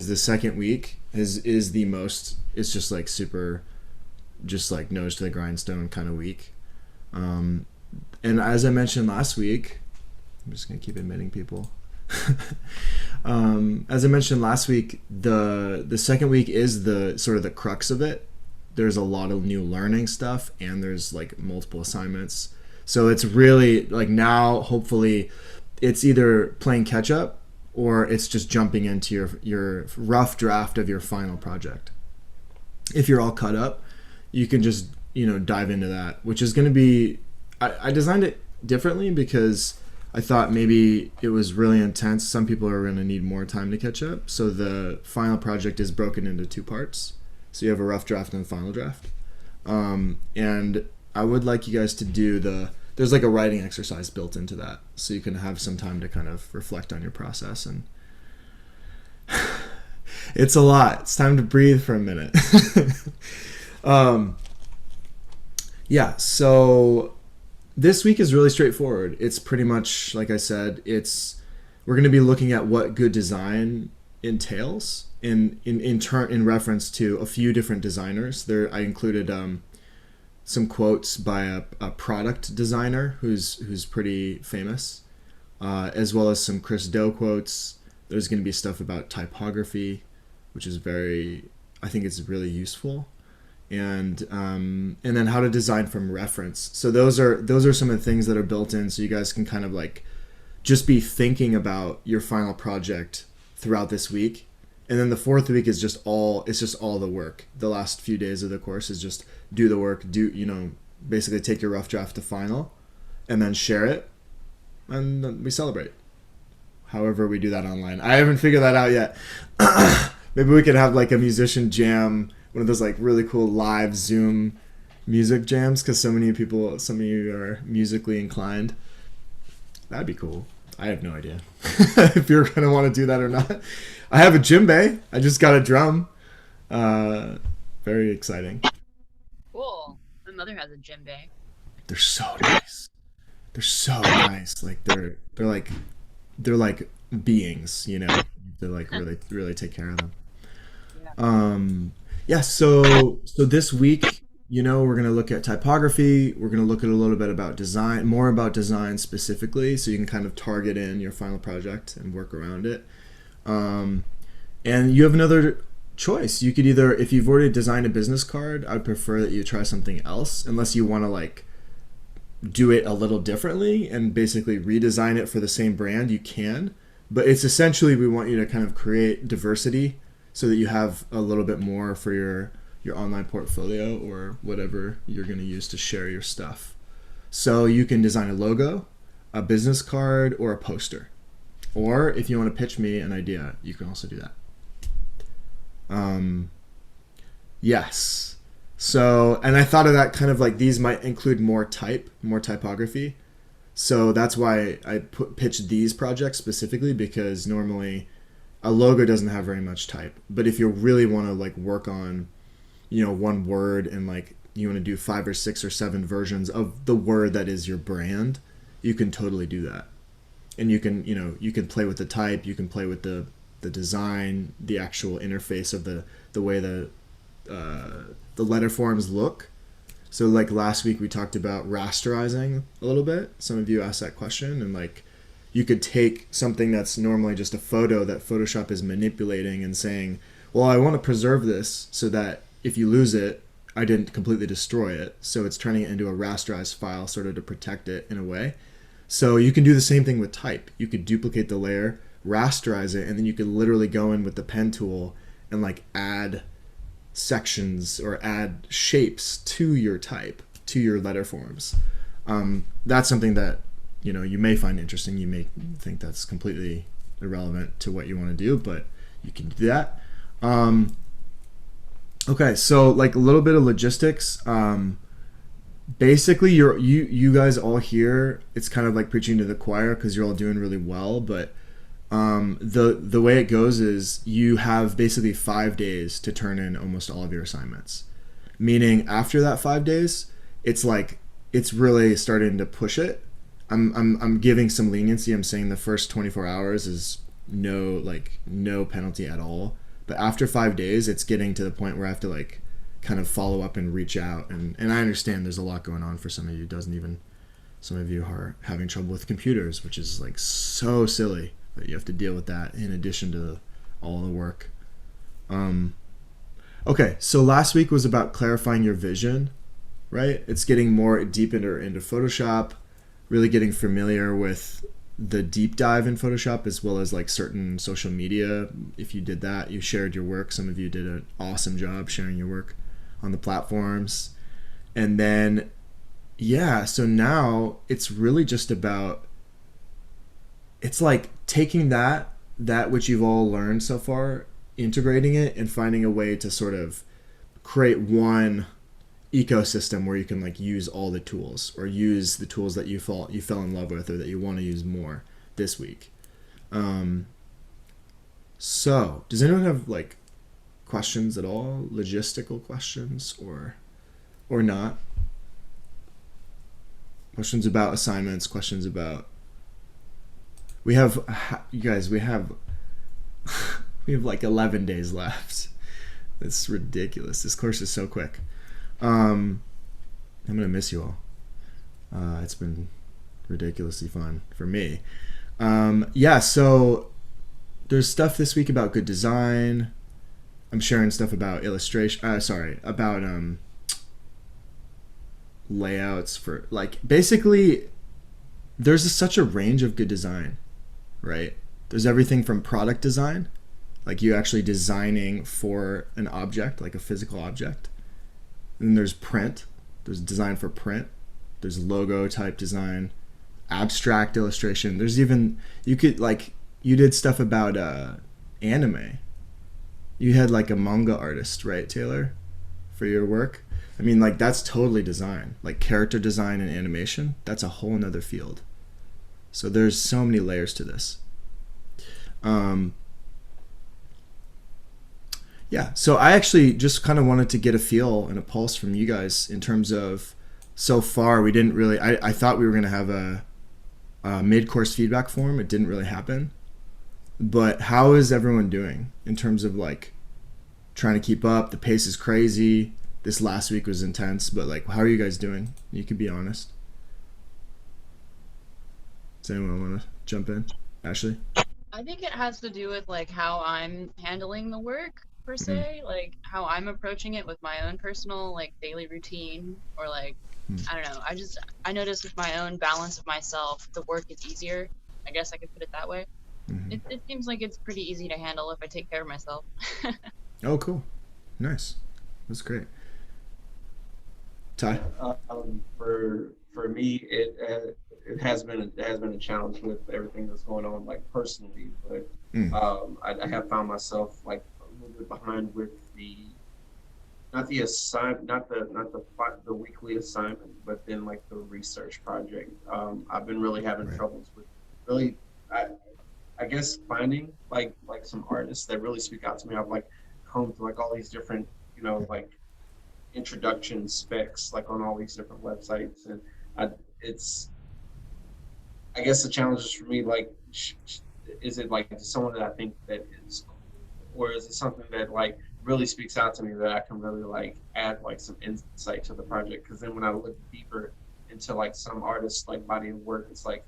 the second week is the most. It's just like super, just like nose to the grindstone kind of week. Um, and as I mentioned last week, I'm just gonna keep admitting people. As I mentioned last week, the second week is the sort of the crux of it. There's a lot of new learning stuff, and there's like multiple assignments. So it's really like now, hopefully, it's either playing catch up or it's just jumping into your rough draft of your final project. If you're all caught up, you can just dive into that, which is going to be. I designed it differently because I thought maybe it was really intense. Some people are going to need more time to catch up. So the final project is broken into two parts. So you have a rough draft and a final draft. And I would like you guys to do there's like a writing exercise built into that. So you can have some time to kind of reflect on your process. And it's a lot. It's time to breathe for a minute. Yeah, so this week is really straightforward. It's pretty much, like I said, we're going to be looking at what good design entails in reference to a few different designers. I included some quotes by a product designer who's pretty famous, as well as some Chris Do quotes. There's going to be stuff about typography, which is I think it's really useful. And then how to design from reference. So those are some of the things that are built in, so you guys can kind of like just be thinking about your final project throughout this week. And then the fourth week is just all the work. The last few days of the course is just do the work, basically take your rough draft to final, and then share it, and then we celebrate. However we do that online, I haven't figured that out yet. Maybe we could have like a musician jam, one of those like really cool live Zoom music jams, because some of you are musically inclined. That'd be cool. I have no idea if you're gonna want to do that or not. I have a djembe. I just got a drum. Very exciting. Cool. My mother has a djembe. They're so nice. They're so nice. Like they're like beings. They like really really take care of them. Yeah. Yeah, so this week, we're going to look at typography. We're going to look at a little bit about design, more about design specifically, so you can kind of target in your final project and work around it. And you have another choice. You could either, if you've already designed a business card, I'd prefer that you try something else, unless you want to like do it a little differently and basically redesign it for the same brand, you can. But it's essentially, we want you to kind of create diversity so that you have a little bit more for your online portfolio or whatever you're going to use to share your stuff. So you can design a logo, a business card, or a poster. Or if you want to pitch me an idea, you can also do that. Yes. So, and I thought of that kind of like these might include more typography. So that's why I pitched these projects specifically, because normally a logo doesn't have very much type. But if you really want to like work on, one word, and like you want to do 5 or 6 or 7 versions of the word that is your brand, you can totally do that. And you can play with the type, you can play with the design, the actual interface of the way the letter forms look. So like last week we talked about rasterizing a little bit. Some of you asked that question, and like you could take something that's normally just a photo that Photoshop is manipulating and saying, well, I want to preserve this so that if you lose it, I didn't completely destroy it. So it's turning it into a rasterized file sort of to protect it in a way. So you can do the same thing with type. You could duplicate the layer, rasterize it, and then you could literally go in with the pen tool and like add sections or add shapes to your type, to your letter forms. That's something that you may find interesting. You may think that's completely irrelevant to what you want to do, but you can do that. Okay, so like a little bit of logistics. Basically, you guys all here, it's kind of like preaching to the choir because you're all doing really well, but the way it goes is you have basically 5 days to turn in almost all of your assignments. Meaning after that 5 days, it's like it's really starting to push it. I'm giving some leniency. I'm saying the first 24 hours is no penalty at all. But after 5 days, it's getting to the point where I have to like kind of follow up and reach out. And I understand there's a lot going on for some of you. Doesn't even some of you are having trouble with computers, which is like so silly that you have to deal with that in addition to all the work. Okay, so last week was about clarifying your vision, right? It's getting more deep into Photoshop, really getting familiar with the deep dive in Photoshop as well as like certain social media. If you did that, you shared your work. Some of you did an awesome job sharing your work on the platforms. And then, yeah, so now it's really just about, it's like taking that which you've all learned so far, integrating it and finding a way to sort of create one ecosystem where you can like use all the tools or use the tools that you fell in love with or that you want to use more this week. So does anyone have like questions at all, logistical questions or not? Questions about assignments, questions about, we have, you guys, we have like 11 days left. It's ridiculous. This course is so quick. I'm gonna miss you all. It's been ridiculously fun for me. Yeah, so there's stuff this week about good design. I'm sharing stuff about illustration. About layouts for like basically. There's such a range of good design, right? There's everything from product design, like you actually designing for an object, like a physical object. And then there's print. There's design for print. There's logo type design, abstract illustration. There's even, you could like, you did stuff about anime. You had like a manga artist, right, Taylor, for your work? I mean, like that's totally design. Like character design and animation, that's a whole nother field. So there's so many layers to this. Yeah, so I actually just kind of wanted to get a feel and a pulse from you guys in terms of, so far we didn't really, I thought we were going to have a mid-course feedback form. It didn't really happen. But how is everyone doing in terms of like trying to keep up? The pace is crazy. This last week was intense, but like, how are you guys doing? You can be honest. Does anyone want to jump in? Ashley? I think it has to do with like how I'm handling the work per se, like how I'm approaching it with my own personal like daily routine or like I don't know. I notice with my own balance of myself, the work is easier. I guess I could put it that way. It seems like it's pretty easy to handle if I take care of myself. Oh, cool. Nice. That's great. Ty? For me, it has been a challenge with everything that's going on, like personally. But I have found myself like a little bit behind with not the weekly assignment, but then like the research project. I've been really having troubles with really, I guess finding like some artists that really speak out to me. I've like combed through like all these different, like introduction specs like on all these different websites, and I guess the challenge is for me like is it like someone that I think that is cool, or is it something that like really speaks out to me that I can really like add like some insight to the project? Because then when I look deeper into like some artists like body of work, it's like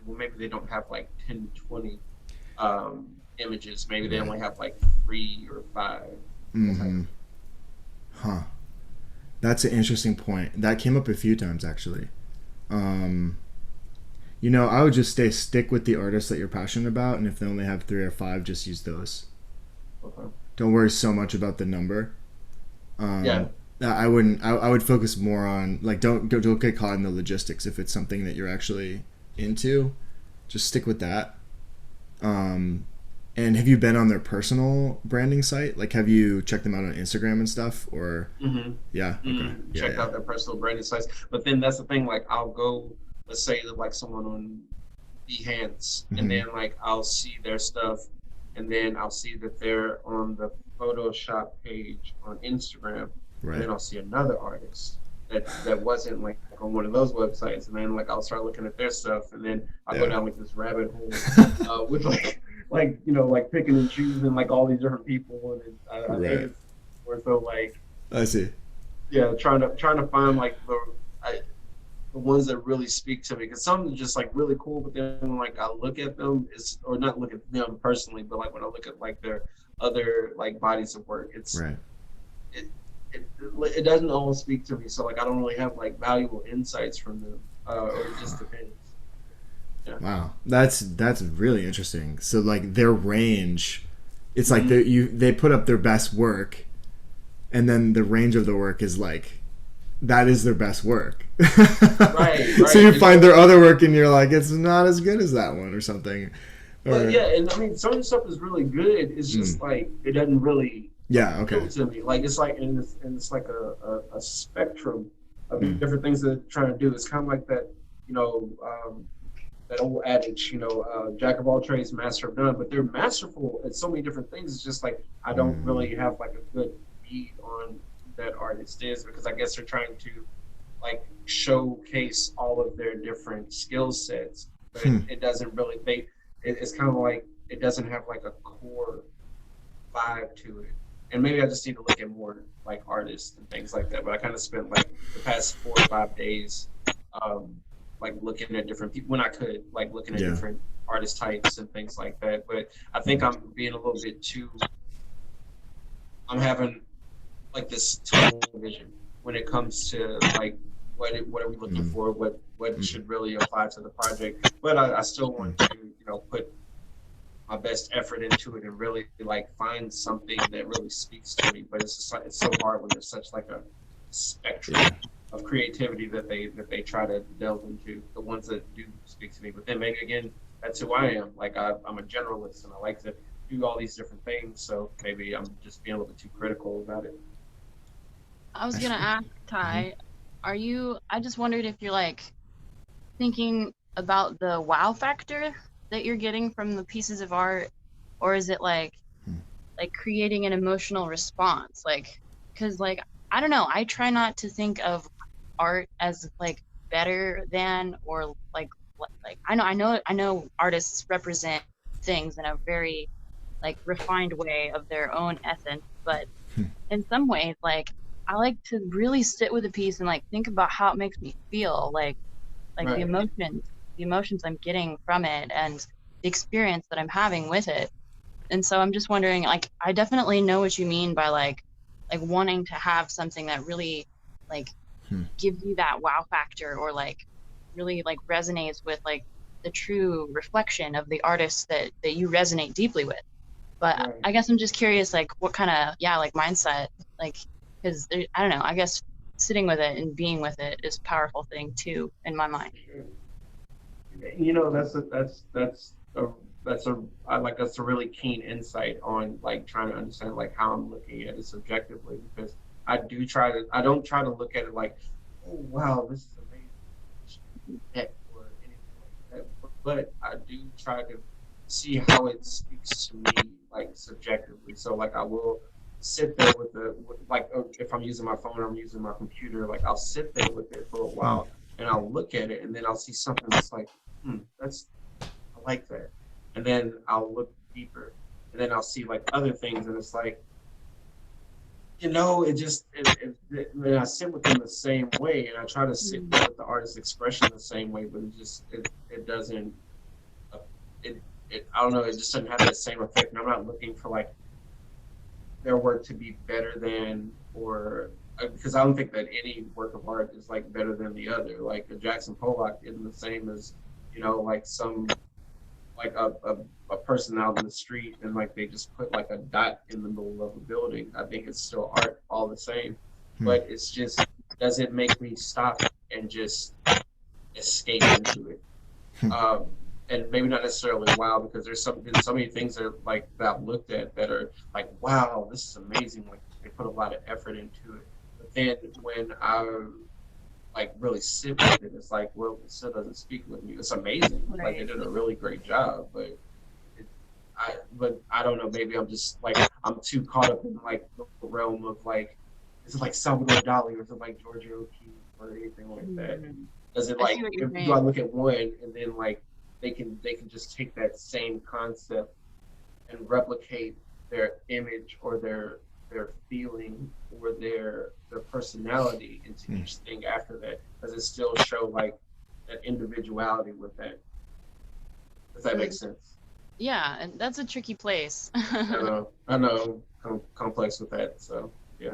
maybe they don't have like 10 to 20 images, maybe they only have like 3 or 5. Huh. That's an interesting point. That came up a few times actually. I would just stick with the artists that you're passionate about, and if they only have 3 or 5, just use those. Okay. Don't worry so much about the number. Yeah. I wouldn't. I would focus more on like don't get caught in the logistics. If it's something that you're actually into, just stick with that. And have you been on their personal branding site? Like, have you checked them out on Instagram and stuff? Or yeah, okay. Check out their personal branding sites. But then that's the thing. Like, I'll go, let's say, like someone on Behance, and then like I'll see their stuff, and then I'll see that they're on the Photoshop page on Instagram, and then I'll see another artist that wasn't like on one of those websites, and then like I'll start looking at their stuff, and then I'll go down like this rabbit hole with like like like picking and choosing like all these different people, and I think Right. it's more so like I see. yeah, trying to find like the ones that really speak to me, because some are just like really cool, but then like I look at them, is or not look at them personally, but like when I look at like their other like bodies of work, Right. it it doesn't all speak to me, so like I don't really have like valuable insights from them, or it just depends. Yeah. Wow. That's really interesting. So like their range, it's like Mm-hmm. they put up their best work, and then the range of the work is like that is their best work. Right, So right. you And find their other work and you're like, it's not as good as that one or something. but Or yeah, and I mean some of the stuff is really good. It's just mm, like it doesn't really yeah, appeal okay. to me. Like it's like and it's like a spectrum of Mm, different things that they're trying to do. It's kind of like that, you know, that old adage, jack of all trades, master of none. But they're masterful at so many different things. It's just like I don't mm, really have like a good beat on who that artist is, because I guess they're trying to like showcase all of their different skill sets, but hmm, it doesn't really. It's kind of like it doesn't have like a core vibe to it. And maybe I just need to look at more like artists and things like that. But I kind of spent like the past 4 or 5 days, um, like looking at different people when I could, like looking at yeah. different artist types and things like that. But I think I'm being a little bit too. I'm having like this tunnel vision when it comes to like what are we looking Mm, for? What mm, should really apply to the project? But I still want mm, to put my best effort into it and really like find something that really speaks to me. But it's just like it's so hard when there's such like a spectrum yeah. of creativity that they try to delve into, the ones that do speak to me. But then maybe again, that's who I am. Like I'm a generalist and I like to do all these different things. So maybe I'm just being a little bit too critical about it. I was gonna Actually, ask mhm. Ty, are you? I just wondered if you're like thinking about the wow factor that you're getting from the pieces of art, or is it like creating an emotional response? Like, because like I don't know, I try not to think of art as like better than or like I know artists represent things in a very like refined way of their own essence, but in some ways like I like to really sit with a piece and like think about how it makes me feel, like Right. the emotions I'm getting from it and the experience that I'm having with it. And so I'm just wondering, like, I definitely know what you mean by like wanting to have something that really like Hmm. gives you that wow factor or like really like resonates with like the true reflection of the artist that you resonate deeply with. But Right. I guess I'm just curious, like, what kind of, yeah, like mindset, like, because I don't know, I guess sitting with it and being with it is a powerful thing too, in my mind. Sure. That's a I like that's a really keen insight on like trying to understand like how I'm looking at it subjectively, because I don't try to look at it like, oh wow, this is amazing or anything like that, but I do try to see how it speaks to me like subjectively. So like I will sit there like if I'm using my phone or I'm using my computer, like I'll sit there with it for a Hmm. while and I'll look at it and then I'll see something that's like, that's I like that. And then I'll look deeper and then I'll see like other things and it's like, it just when I sit with them the same way and I try to sit Mm. with the artist's expression the same way, but it doesn't uh, it I don't know, it just doesn't have that same effect. And I'm not looking for like their work to be better than or because I don't think that any work of art is like better than the other. Like a Jackson Pollock isn't the same as like some like a person out in the street and like they just put like a dot in the middle of a building. I think it's still art all the same, Hmm. but it's just does it make me stop and just escape into it? Hmm. Um, and maybe not necessarily wow, because there's been so many things that like that I've looked at that are like wow, this is amazing. Like they put a lot of effort into it, but then when I like really sit with it, it's like well, it still doesn't speak with me. It's amazing. Like they Right. did a really great job, but it, but I don't know. Maybe I'm just like I'm too caught up in like the realm of like is it like Salvador Dali or is it like Georgia O'Keeffe or anything like that? Mm. Does it I see like what you're if do I saying. look at one and then like they can just take that same concept and replicate their image or their feeling or their personality into each thing after that. Does it still show like that individuality with that? If that makes sense. Yeah, and that's a tricky place. I know, complex with that. So yeah.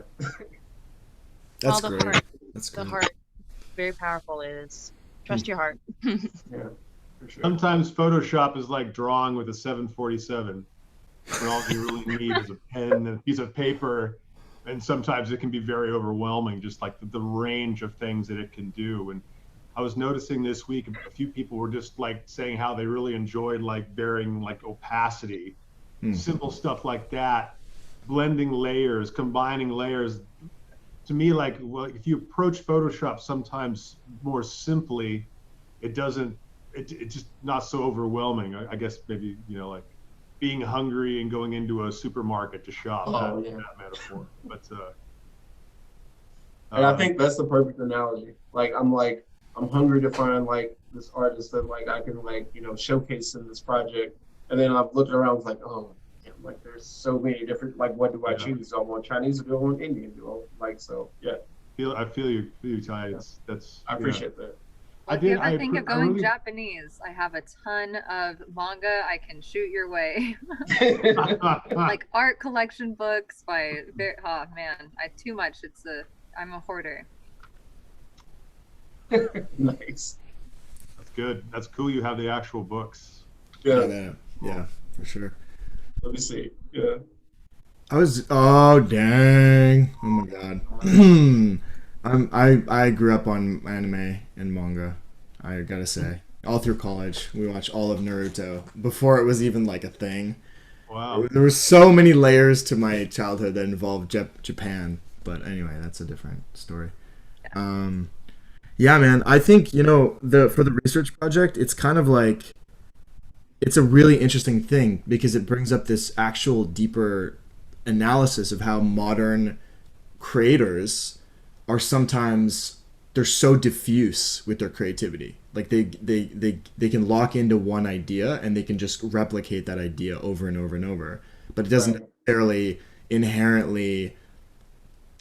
That's The great. heart, That's the great. heart, very powerful. Is trust your heart. Yeah, for sure. Sometimes Photoshop is like drawing with a 747, when all you really need is a pen and a piece of paper. And sometimes it can be very overwhelming, just like the range of things that it can do. And I was noticing this week, a few people were just like saying how they really enjoyed like varying like opacity, simple stuff like that, blending layers, combining layers. To me, like, well, if you approach Photoshop sometimes more simply, it's just not so overwhelming. I guess maybe, like being hungry and going into a supermarket to shop, that metaphor. But and I think that's the perfect analogy. I'm hungry to find like this artist that like I can like, showcase in this project. And then I've looked around, like, oh damn, like there's so many different, like, what do I choose? Do I want Chinese or do I want Indian? Yeah. I feel you, Ty. I appreciate that. Well, if you ever think of going Japanese, I have a ton of manga I can shoot your way. Like art collection books by, oh man, too much. I'm a hoarder. Nice. That's good. That's cool. You have the actual books. Yeah, for sure. Let me see. Yeah. Oh dang! Oh my god. I grew up on anime and manga. I gotta say, all through college, we watched all of Naruto before it was even like a thing. Wow. There were so many layers to my childhood that involved Japan. But anyway, that's a different story. Yeah, man. I think for the research project, it's kind of like it's a really interesting thing because it brings up this actual deeper analysis of how modern creators are sometimes they're so diffuse with their creativity. Like they can lock into one idea and they can just replicate that idea over and over and over. But it doesn't necessarily inherently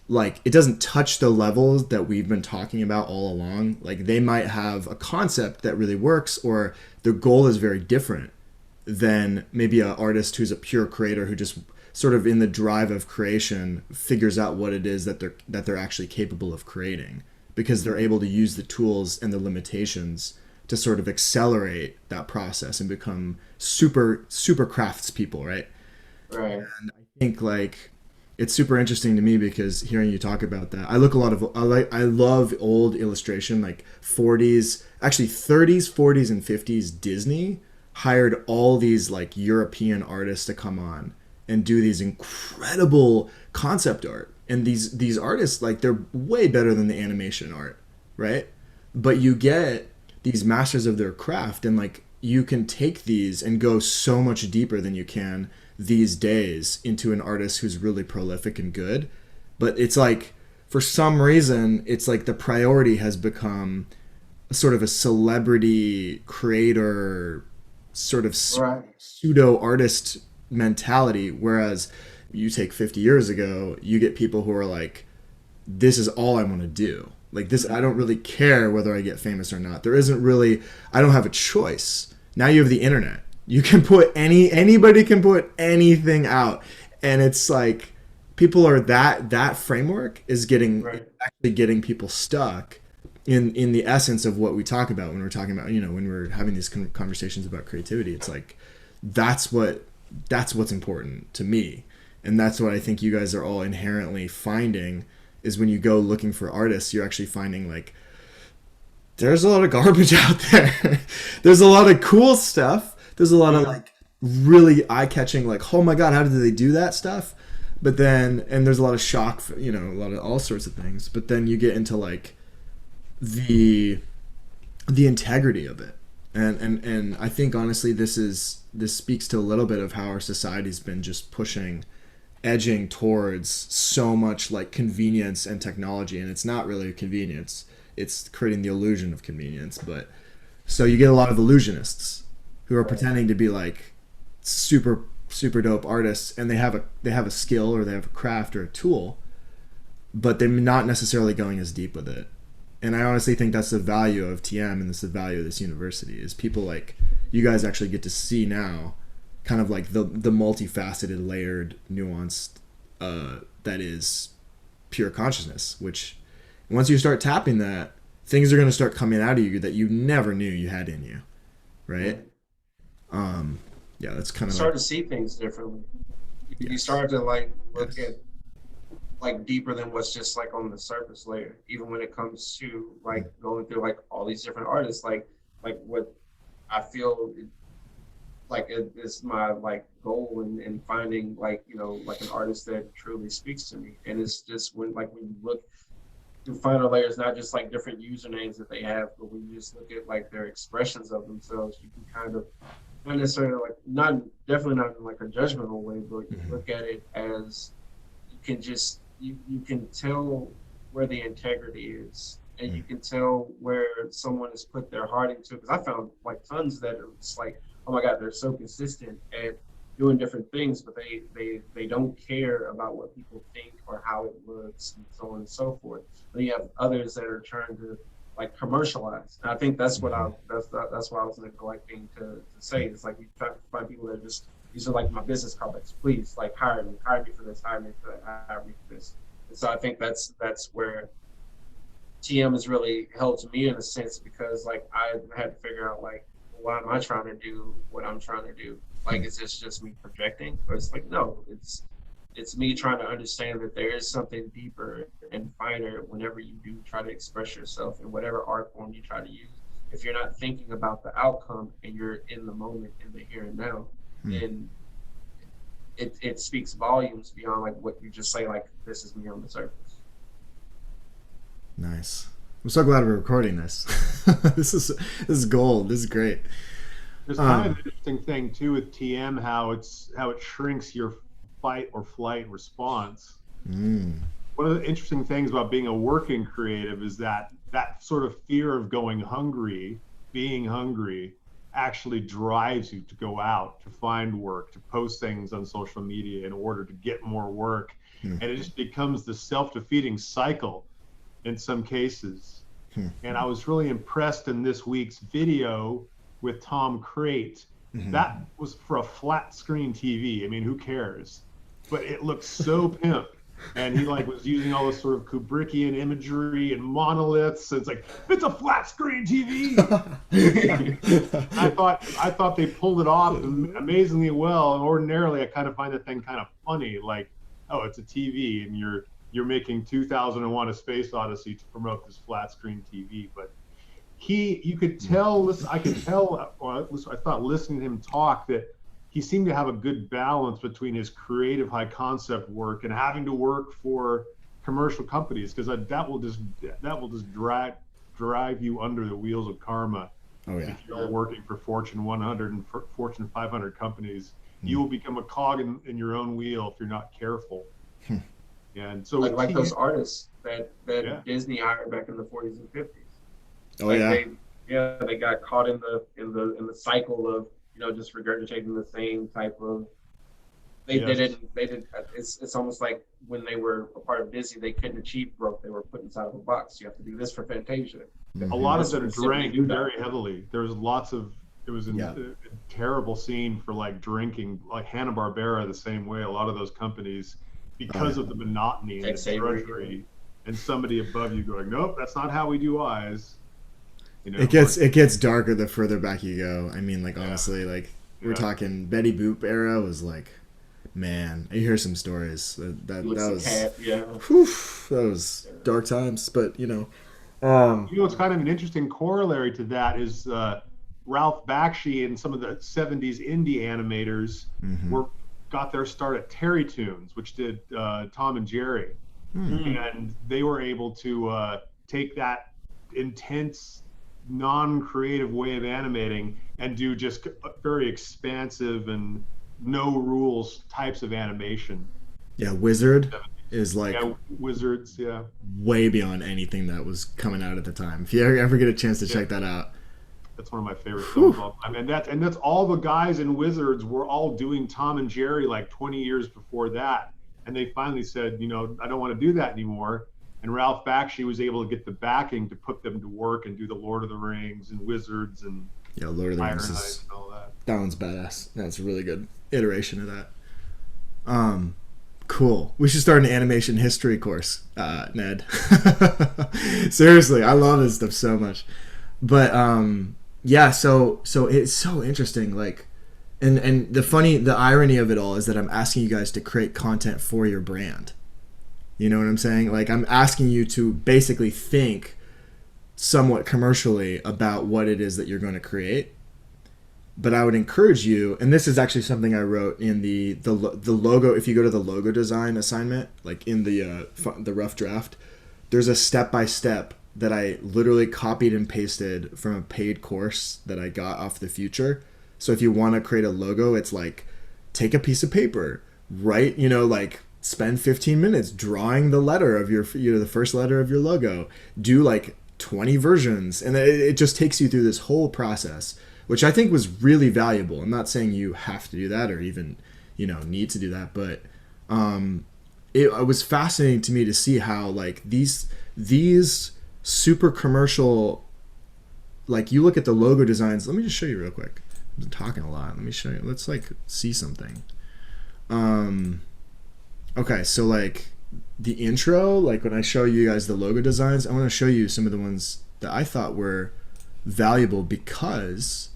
like it doesn't touch the levels that we've been talking about all along. Like they might have a concept that really works or their goal is very different than maybe an artist who's a pure creator who just sort of in the drive of creation figures out what it is that they're actually capable of creating because they're able to use the tools and the limitations to sort of accelerate that process and become super craftspeople, right? Right. And I think like it's super interesting to me because hearing you talk about that, I love old illustration, like 40s, actually 30s, 40s, and 50s. Disney hired all these like European artists to come on and do these incredible concept art. And these artists, like they're way better than the animation art, right? But you get these masters of their craft and like you can take these and go so much deeper than you can these days into an artist who's really prolific and good. But it's like for some reason it's like the priority has become sort of a celebrity creator sort of pseudo artist mentality, whereas you take 50 years ago, you get people who are like, this is all I want to do. Like this, I don't really care whether I get famous or not. There isn't really, I don't have a choice. Now you have the internet. You can put anybody can put anything out. And it's like, people are that framework is actually getting people stuck in the essence of what we talk about when we're talking about, when we're having these conversations about creativity. It's like, that's what's important to me. And that's what I think you guys are all inherently finding is when you go looking for artists, you're actually finding like, there's a lot of garbage out there. There's a lot of cool stuff. There's a lot of like really eye-catching, like, oh my God, how did they do that stuff? But then, and there's a lot of shock, a lot of all sorts of things. But then you get into like the integrity of it. And I think honestly, this speaks to a little bit of how our society's been just edging towards so much like convenience and technology. And it's not really a convenience. It's creating the illusion of convenience. But so you get a lot of illusionists who are pretending to be like super super dope artists, and they have a skill, or they have a craft or a tool, but they're not necessarily going as deep with it. And I honestly think that's the value of TM, and that's the value of this university, is people like you guys actually get to see now kind of like the multifaceted, layered, nuanced that is pure consciousness, which once you start tapping that, things are going to start coming out of you that you never knew you had in you, right? Yeah, that's kind of start to see things differently. You start to like look at like deeper than what's just like on the surface layer, even when it comes to like going through like all these different artists, like what I feel like it is my like goal in finding like, you know, like an artist that truly speaks to me. And it's just when you look through finer layers, not just like different usernames that they have, but when you just look at like their expressions of themselves, you can kind of not necessarily like definitely not in like a judgmental way, but you look at it as you can just you can tell where the integrity is, and you can tell where someone has put their heart into. Because I found like tons that are just like, oh my God, they're so consistent at doing different things, but they don't care about what people think or how it looks and so on and so forth. Then you have others that are trying to like commercialize. And I think that's what that's why I was neglecting to say. It's like you try to find people that just, these are like my business contacts. Please, like hire me for this, hire me for that, hire me for this. And so I think that's where TM has really helped me in a sense, because like I had to figure out like, why am I trying to do what I'm trying to do? Like, is this just me projecting? Or it's like, no, it's me trying to understand that there is something deeper and finer whenever you do try to express yourself in whatever art form you try to use. If you're not thinking about the outcome and you're in the moment, in the here and now, then it speaks volumes beyond like what you just say, like, this is me on the surface. Nice. I'm so glad we're recording this. This is gold. This is great. There's kind of an interesting thing too with TM, how it shrinks your fight or flight response. One of the interesting things about being a working creative is that sort of fear of going hungry, being hungry, actually drives you to go out, to find work, to post things on social media in order to get more work. And it just becomes the self-defeating cycle in some cases. And I was really impressed in this week's video with Tom Crate. That was for a flat screen TV. I mean, who cares? But it looked so pimp. And he like was using all this sort of Kubrickian imagery and monoliths. And it's like, it's a flat screen TV. I thought they pulled it off amazingly well. And ordinarily, I kind of find the thing kind of funny. Like, oh, it's a TV, and you're making 2001: A Space Odyssey to promote this flat screen TV. But you could tell, I thought listening to him talk, that he seemed to have a good balance between his creative high concept work and having to work for commercial companies, because that will just drive you under the wheels of karma. Oh yeah. If you're working for Fortune 100 and Fortune 500 companies, you will become a cog in your own wheel if you're not careful. And so like those artists that Disney hired back in the 40s and 50s. Oh like they got caught in the cycle of, you know, just regurgitating the same type of. It's almost like when they were a part of Disney, they couldn't achieve growth. They were put inside of a box. You have to do this for Fantasia. A lot of them drank very heavily. There was it was a terrible scene for like drinking, like Hanna-Barbera the same way. A lot of those companies, because of the monotony and the drudgery, and somebody above you going, nope, that's not how we do eyes. You know, it gets darker the further back you go. I mean, like, honestly, like we're talking Betty Boop era was like, man, I hear some stories that was dark times. But you know, it's kind of an interesting corollary to that is Ralph Bakshi and some of the 70s indie animators got their start at Terry Toons, which did Tom and Jerry, and they were able to take that intense, non-creative way of animating and do just very expansive and no rules types of animation. Wizard is like Wizards, way beyond anything that was coming out at the time. If you ever get a chance to check that out, That's one of my favorite films of all time. And that's all the guys in Wizards were all doing Tom and Jerry like 20 years before that. And they finally said, you know, I don't want to do that anymore. And Ralph Bakshi was able to get the backing to put them to work and do the Lord of the Rings and Wizards and Yeah, Lord of the Rings and all that. That one's badass. That's a really good iteration of that. Cool. We should start an animation history course, Ned. Seriously, I love this stuff so much. But yeah, so it's so interesting. Like, and the irony of it all is that I'm asking you guys to create content for your brand. You know what I'm saying? Like, I'm asking you to basically think somewhat commercially about what it is that you're going to create. But I would encourage you, and this is actually something I wrote in the logo. If you go to the logo design assignment, like in the rough draft, there's a step-by-step that I literally copied and pasted from a paid course that I got off the Future. So if you want to create a logo, it's like, take a piece of paper, write, you know, like spend 15 minutes drawing the letter of your, you know, the first letter of your logo, do like 20 versions. And it just takes you through this whole process, which I think was really valuable. I'm not saying you have to do that or even, you know, need to do that, but it was fascinating to me to see how like these super commercial, like you look at the logo designs. Let me just show you real quick. I've been talking a lot. Let me show you. Let's like see something. Okay, so like the intro, like when I show you guys the logo designs, I want to show you some of the ones that I thought were valuable because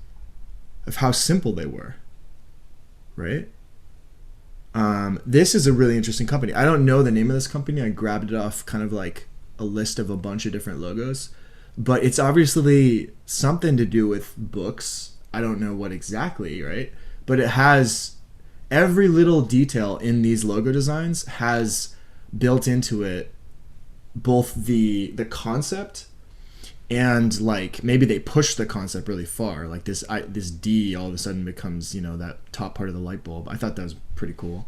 of how simple they were, right? This is a really interesting company. I don't know the name of this company. I grabbed it off kind of like a list of a bunch of different logos, but it's obviously something to do with books. I don't know what exactly, right? But it has every little detail in these logo designs has built into it both the concept and like maybe they push the concept really far. Like this D all of a sudden becomes, you know, that top part of the light bulb. I thought that was pretty cool.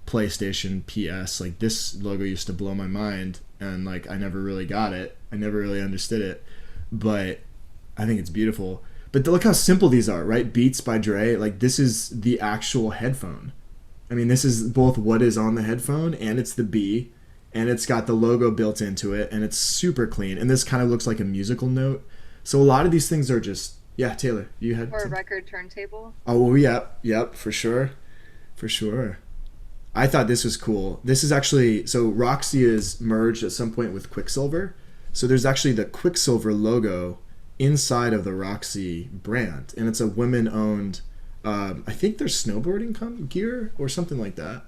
PlayStation, PS, like this logo used to blow my mind and like I never really got it. I never really understood it, but I think it's beautiful. But look how simple these are, right? Beats by Dre, like this is the actual headphone. I mean, this is both what is on the headphone and it's the B, and it's got the logo built into it, and it's super clean. And this kind of looks like a musical note. So a lot of these things are just, yeah, Taylor, you had... Or a record turntable. Oh, yep, for sure. For sure. I thought this was cool. This is actually, so Roxy is merged at some point with Quicksilver. So there's actually the Quicksilver logo inside of the Roxy brand. And it's a women-owned, I think they're snowboarding gear or something like that.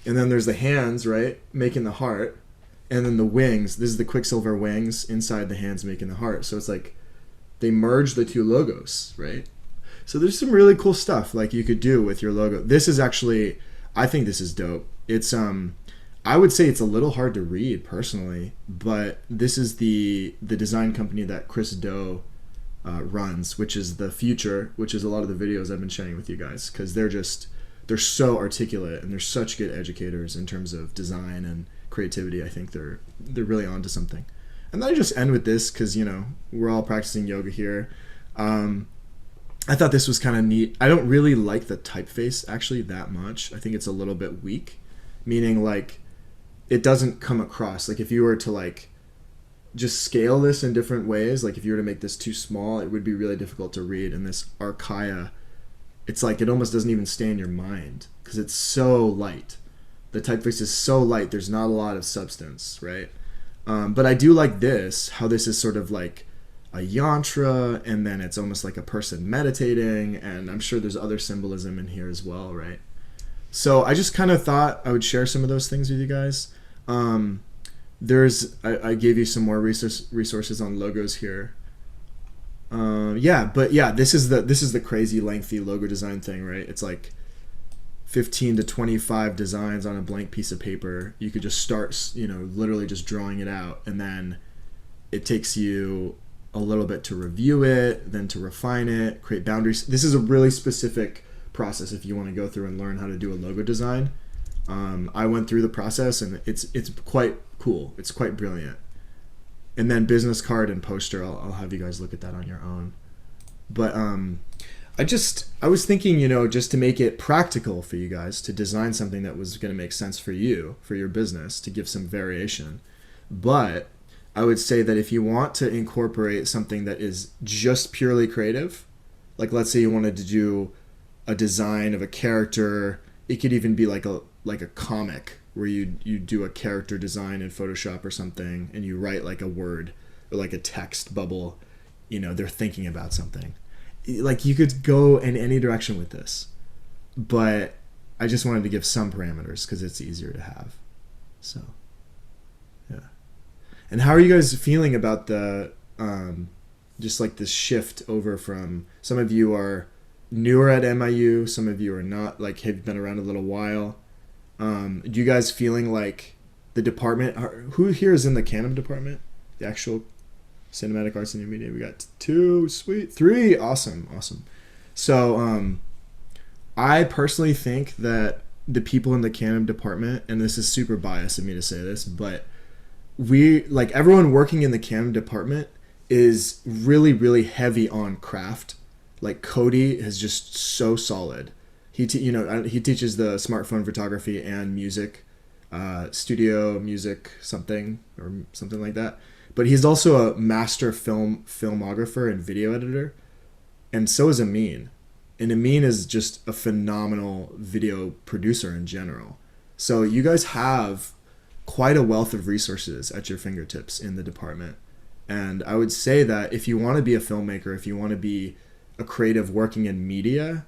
And then there's the hands, right, making the heart. And then the wings. This is the Quicksilver wings inside the hands making the heart. So it's like they merge the two logos, right? So there's some really cool stuff like you could do with your logo. This is actually, I think this is dope. It's I would say it's a little hard to read personally, but this is the design company that Chris Do runs, which is the Future, which is a lot of the videos I've been sharing with you guys, because they're so articulate and they're such good educators in terms of design and creativity. I think they're really onto something. And then I just end with this because, you know, we're all practicing yoga here. I thought this was kind of neat. I don't really like the typeface actually that much. I think it's a little bit weak, meaning like it doesn't come across. Like if you were to like just scale this in different ways, like if you were to make this too small, it would be really difficult to read. And this Archaea, it's like it almost doesn't even stay in your mind because it's so light. The typeface is so light. There's not a lot of substance, right? But I do like this, how this is sort of like a yantra, and then it's almost like a person meditating, and I'm sure there's other symbolism in here as well, right? So I just kind of thought I would share some of those things with you guys. I gave you some more resources on logos here. This is the crazy lengthy logo design thing, right? It's like 15 to 25 designs on a blank piece of paper. You could just start, you know, literally just drawing it out, and then it takes you a little bit to review it, then to refine it, create boundaries. This is a really specific process if you want to go through and learn how to do a logo design. I went through the process and it's quite cool. It's quite brilliant. And then business card and poster, I'll have you guys look at that on your own. But I was thinking, just to make it practical for you guys to design something that was going to make sense for you, for your business, to give some variation. But I would say that if you want to incorporate something that is just purely creative, like let's say you wanted to do a design of a character, it could even be like a comic where you do a character design in Photoshop or something, and you write like a word or like a text bubble, they're thinking about something. Like you could go in any direction with this, but I just wanted to give some parameters because it's easier to have. So, yeah. And how are you guys feeling about the just like this shift over from, some of you are newer at MIU, some of you are not, like have been around a little while. Do you guys feeling like the department, who here is in the CANM department, the actual Cinematic Arts and New Media? We got 2, sweet, 3, awesome. So I personally think that the people in the CANM department, and this is super biased of me to say this, but everyone working in the CANM department is really, really heavy on craft. Like Cody is just so solid. He teaches the smartphone photography and music, studio music, something like that. But he's also a master filmographer and video editor, and so is Amin. And Amin is just a phenomenal video producer in general. So you guys have quite a wealth of resources at your fingertips in the department. And I would say that if you want to be a filmmaker, if you want to be a creative working in media,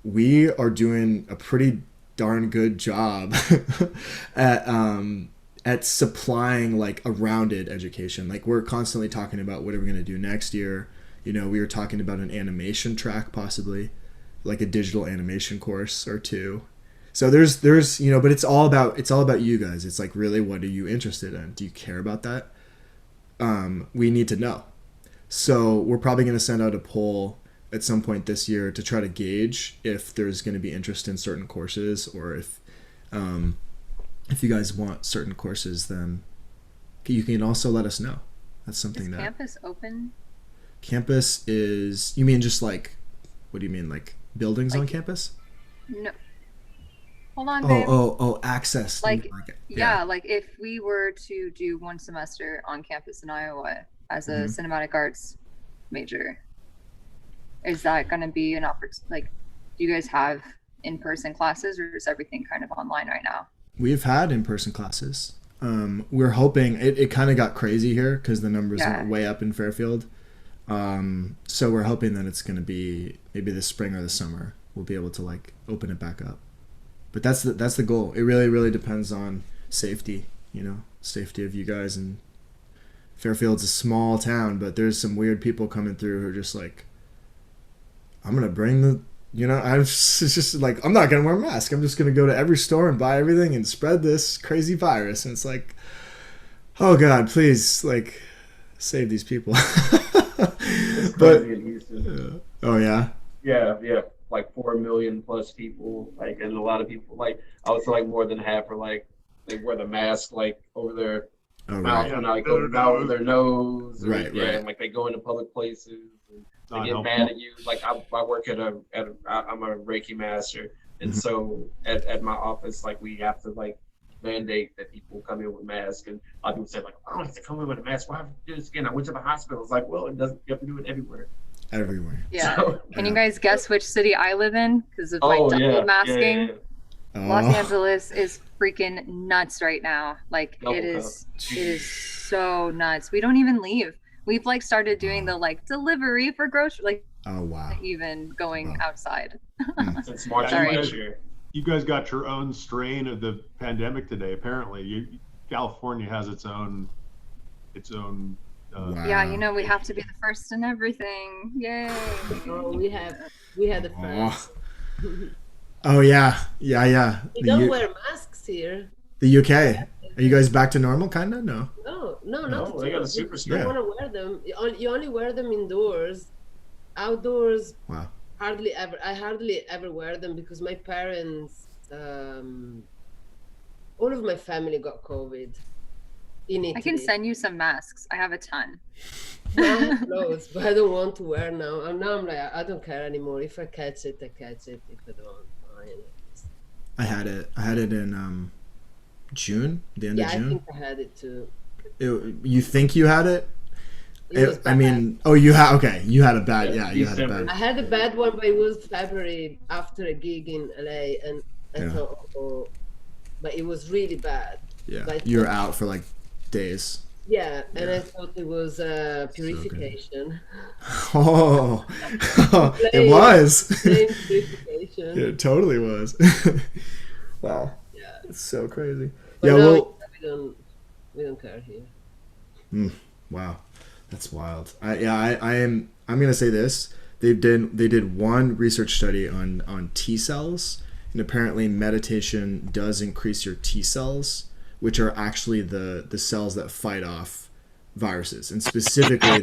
we are doing a pretty darn good job at supplying like a rounded education. Like we're constantly talking about what are we going to do next year. We were talking about an animation track, possibly like a digital animation course or 2. So there's but it's all about you guys. It's like, really, what are you interested in? Do you care about that? We need to know. So we're probably going to send out a poll at some point this year to try to gauge if there's going to be interest in certain courses, or if you guys want certain courses, then you can also let us know. That's something that... Is campus open? Campus is... You mean just like... What do you mean? Like buildings on campus? No. Hold on, babe. Oh, access. Like if we were to do 1 semester on campus in Iowa as a cinematic arts major, is that going to be an opportunity? Like, do you guys have in-person classes, or is everything kind of online right now? We've had in-person classes. We're hoping it kind of got crazy here because the numbers went way up in Fairfield. So we're hoping that it's going to be maybe this spring or the summer we'll be able to like open it back up. But that's the goal. It really, really depends on safety, safety of you guys. And Fairfield's a small town, but there's some weird people coming through who are just like, I'm going to bring the, it's just like, I'm not going to wear a mask. I'm just going to go to every store and buy everything and spread this crazy virus. And it's like, oh God, please, like, save these people. But, oh yeah? Yeah. Like 4 million plus people, like, and a lot of people, like, I would say like more than half are like, they wear the mask like over their mouth and like over their nose. Right. And like they go into public places and they get mad at you. Like I work I'm a Reiki master, and so at my office, like we have to like mandate that people come in with masks, and a lot of people say like, I don't have to come in with a mask. Why have to do this again? I went to the hospital. It's like, well, it doesn't. You have to do it everywhere. Yeah. So, Can you guys guess which city I live in because of like double masking? Los Angeles is freaking nuts right now. Like it is so nuts. We don't even leave. We've like started doing the like delivery for grocery, like even going outside. Since March of last year. You guys got your own strain of the pandemic today. Apparently, California has its own. Yeah, we have to be the first in everything. Yay! Oh, we had the first. Oh yeah. We don't wear masks here. The UK. Are you guys back to normal? Kinda? No. No, they got a super strain. You don't want to wear them. You only wear them indoors. Outdoors. Wow. I hardly ever wear them because my parents, all of my family got COVID. in I can Italy. send you some masks. I have a ton. Now I have clothes, but I don't want to wear now. And now I'm like, I don't care anymore. If I catch it, I catch it. If I don't, fine. I had it in June, the end Yeah, of I June. think I had it too. You think you had it? It was I bad. mean, oh, you had you had a bad, Yeah, you had a December. bad. I had a bad one, but it was February after a gig in LA, and I Yeah. thought, oh, but it was really bad. Yeah, But you were out for like days. Yeah, and Yeah. I thought it was purification. Oh, it Plain- was. plain purification. It totally was. Wow, Yeah. it's so crazy. But Yeah, now well, we don't care here. wow, that's wild. I'm gonna say this. They did one research study on T cells, and apparently meditation does increase your T cells, which are actually the cells that fight off viruses. And specifically,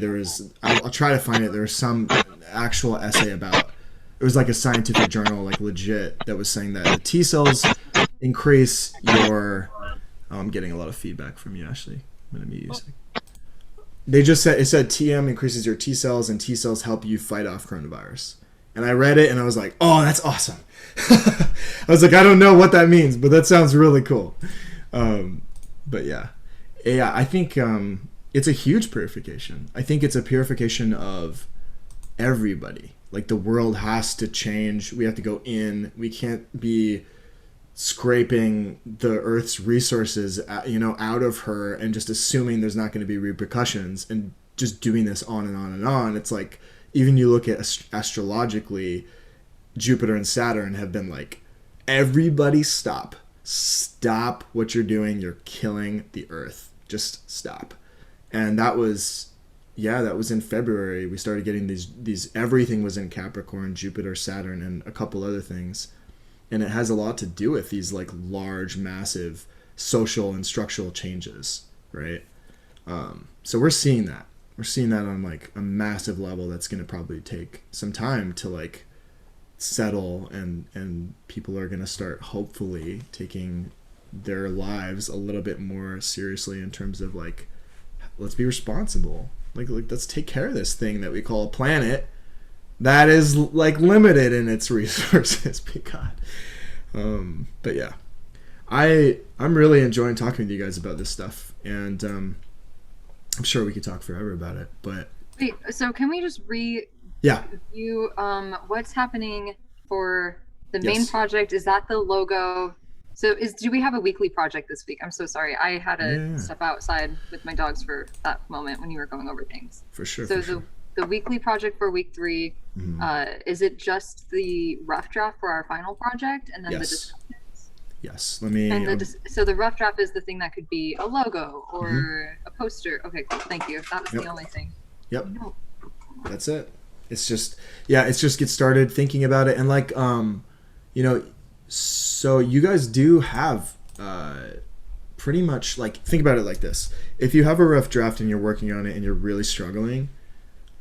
I'll try to find it. There was some actual essay about, it was like a scientific journal, like legit, that was saying that the T cells increase your. Oh, I'm getting a lot of feedback from you, Ashley. I'm gonna mute you. They just said, it said TM increases your T cells, and T cells help you fight off coronavirus. And I read it and I was like, oh, that's awesome. I was like, I don't know what that means, but that sounds really cool. But yeah, I think it's a huge purification. I think it's a purification of everybody. Like, the world has to change. We have to go in. We can't be scraping the Earth's resources, out of her and just assuming there's not going to be repercussions and just doing this on and on and on. It's like, even you look at astrologically, Jupiter and Saturn have been like, everybody stop what you're doing. You're killing the Earth. Just stop. And that was in February. We started getting these everything was in Capricorn, Jupiter, Saturn, and a couple other things. And it has a lot to do with these like large, massive social and structural changes, right? So we're seeing that. We're seeing that on like a massive level that's going to probably take some time to like settle, and people are going to start hopefully taking their lives a little bit more seriously in terms of like, let's be responsible. Like let's take care of this thing that we call a planet that is like limited in its resources. God. But yeah, I'm really enjoying talking to you guys about this stuff, and I'm sure we could talk forever about it. But wait, so can we just yeah, review what's happening for the main Yes. project? Is that the logo? So do we have a weekly project this week? I'm so sorry. I had to step outside with my dogs for that moment when you were going over things. for sure. So for sure. the weekly project for week 3, is it just the rough draft for our final project, and then the Yes. discussions? Yes. Let me. And so the rough draft is the thing that could be a logo or a poster. Okay, cool. Thank you. That was Yep. the only thing. Yep. No. That's it. It's just get started thinking about it, and like so you guys do have pretty much, like, think about it like this. If you have a rough draft and you're working on it and you're really struggling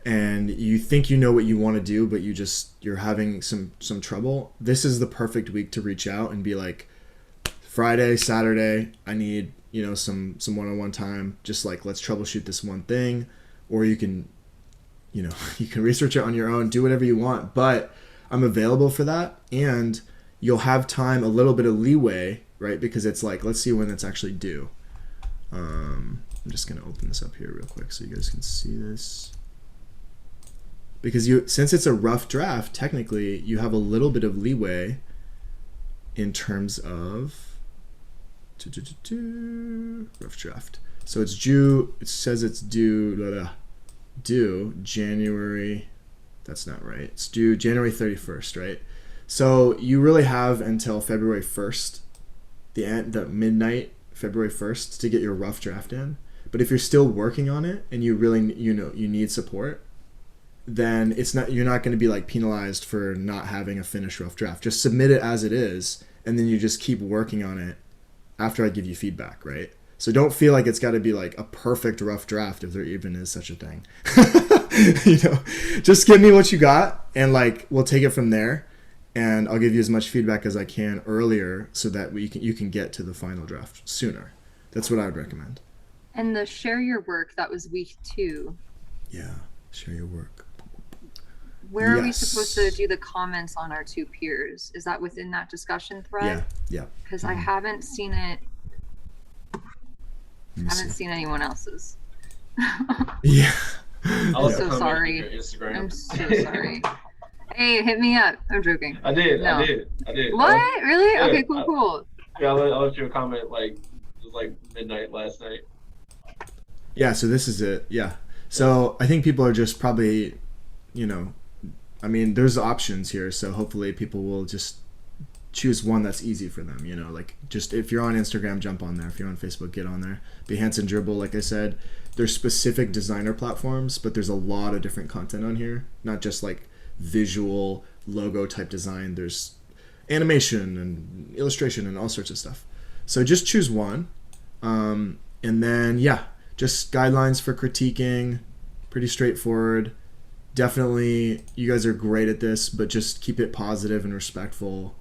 and you think you know what you want to do, but you're having some trouble, this is the perfect week to reach out and be like, Friday, Saturday, I need some one-on-one time, just like, let's troubleshoot this one thing. Or you can you can research it on your own, do whatever you want, but I'm available for that. And you'll have time, a little bit of leeway, right? Because it's like, let's see when it's actually due. I'm just going to open this up here real quick so you guys can see this. Because since it's a rough draft, technically you have a little bit of leeway in terms of rough draft. So it's due, it says it's due January, that's not right, it's due January 31st, right? So you really have until February 1st, the midnight, February 1st, to get your rough draft in. But if you're still working on it and you really you need support, then you're not going to be like penalized for not having a finished rough draft. Just submit it as it is, and then you just keep working on it after I give you feedback, right? So don't feel like it's got to be like a perfect rough draft, if there even is such a thing. Just give me what you got, and like we'll take it from there, and I'll give you as much feedback as I can earlier so that you can get to the final draft sooner. That's what I would recommend. And the share your work, that was week 2. Yeah, share your work. Where are we supposed to do the comments on our 2 peers? Is that within that discussion thread? Yeah. Because I haven't seen it. I haven't seen anyone else's. Yeah. I'm so sorry. I'm so sorry. Hey, hit me up. I'm joking. I did. What? Really? Yeah, okay, cool. Yeah, I'll let you a comment like it was like midnight last night. Yeah, so this is it. Yeah. So I think people are just probably, I mean, there's options here, so hopefully people will just choose one that's easy for them, like just if you're on Instagram, jump on there. If you're on Facebook, get on there. Behance and Dribble, like I said, there's specific designer platforms, but there's a lot of different content on here, not just like visual logo type design. There's animation and illustration and all sorts of stuff. So just choose one. And then, just guidelines for critiquing, pretty straightforward. Definitely, you guys are great at this, but just keep it positive and respectful.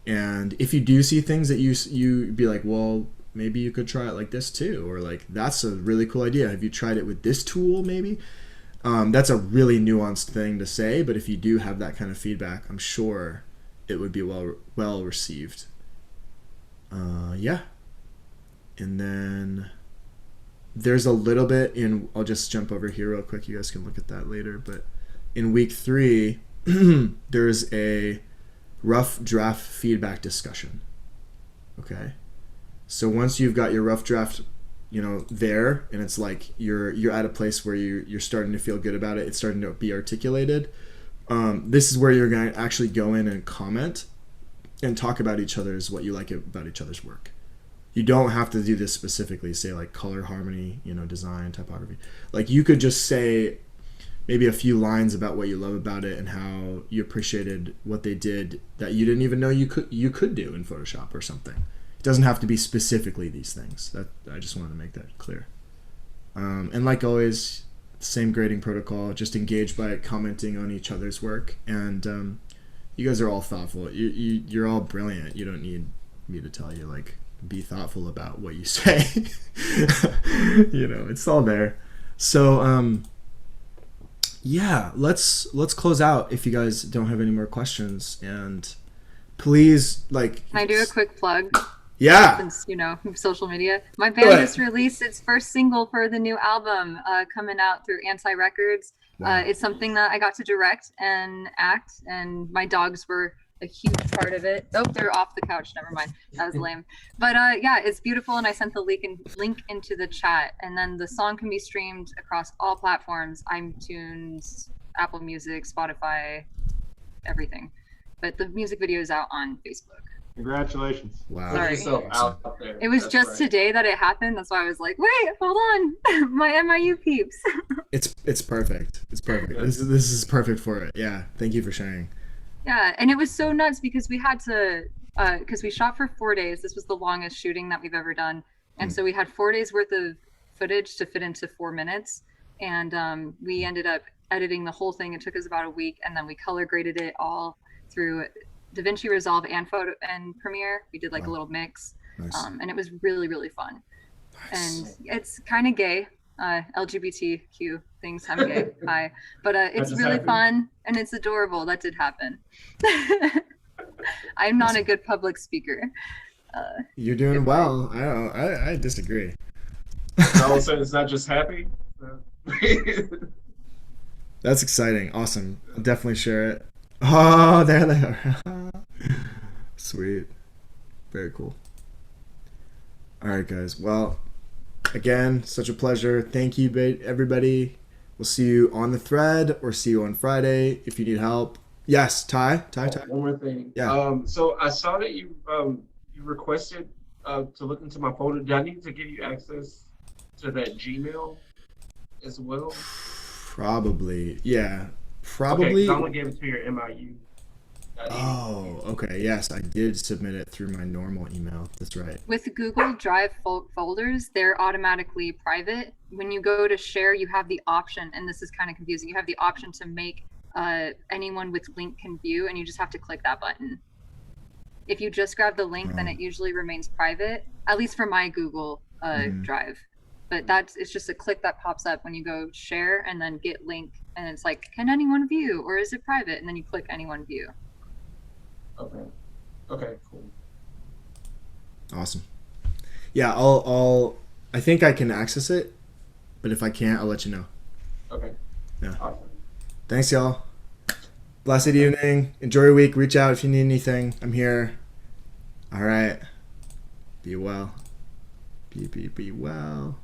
And if you do see things that you be like, well, maybe you could try it like this too, or like, that's a really cool idea. Have you tried it with this tool maybe? That's a really nuanced thing to say, but if you do have that kind of feedback, I'm sure it would be well received. And then there's a little bit I'll just jump over here real quick. You guys can look at that later. But in week 3, there's a rough draft feedback discussion. Okay. So once you've got your rough draft, there, and it's like you're at a place where you're starting to feel good about it. It's starting to be articulated. This is where you're going to actually go in and comment and talk about what you like about each other's work. You don't have to do this specifically, say like color harmony, design, typography. Like you could just say maybe a few lines about what you love about it and how you appreciated what they did that you didn't even know you could do in Photoshop or something. It doesn't have to be specifically these things. That I just wanted to make that clear. And like always, same grading protocol. Just engage by commenting on each other's work. And you guys are all thoughtful. You're all brilliant. You don't need me to tell you like be thoughtful about what you say. It's all there. So let's close out if you guys don't have any more questions. And please, like, can I do a quick plug? Yeah. Since, social media. My band just released its first single for the new album coming out through Anti Records. Wow. It's something that I got to direct and act, and my dogs were a huge part of it. Oh, they're off the couch. Never mind. That was lame. But it's beautiful, and I sent the link into the chat. And then the song can be streamed across all platforms: iTunes, Apple Music, Spotify, everything. But the music video is out on Facebook. Congratulations. Wow. Sorry. Out there. It was just today that it happened. That's why I was like, wait, hold on. My MIU peeps. It's perfect. It's perfect. This is perfect for it. Yeah. Thank you for sharing. Yeah, and it was so nuts because we had to, because we shot for 4 days. This was the longest shooting that we've ever done. And so we had 4 days worth of footage to fit into 4 minutes. And we ended up editing the whole thing. It took us about a week. And then we color graded it all through DaVinci Resolve and Premiere. We did like a little mix. Nice. And it was really, really fun. Nice. And it's kind of gay. LGBTQ things. I'm gay. Hi. But it's really fun and it's adorable. That did happen. I'm not a good public speaker. You're doing well. I disagree. All of a sudden, it's not just happy. That's exciting. Awesome. I'll definitely share it. Oh, there they are. Sweet. Very cool. All right, guys. Well, again, such a pleasure. Thank you, everybody. We'll see you on the thread or see you on Friday if you need help. Yes, Ty. One more thing. Yeah. So I saw that you requested to look into my folder. Do I need to give you access to that Gmail as well? Probably. Yeah. Probably. Okay, I'm gonna give it to your MIU. Oh, okay. Yes, I did submit it through my normal email. That's right. With Google Drive folders, they're automatically private. When you go to share, you have the option, and this is kind of confusing. You have the option to make anyone with link can view, and you just have to click that button. If you just grab the link, then it usually remains private, at least for my Google Drive. But it's just a click that pops up when you go share and then get link, and it's like, can anyone view or is it private? And then you click anyone view. Okay. Okay. Cool. Awesome. Yeah, I think I can access it, but if I can't, I'll let you know. Okay. Yeah. Awesome. Thanks, y'all. Blessed evening. Enjoy your week. Reach out if you need anything. I'm here. All right. Be well. Be well.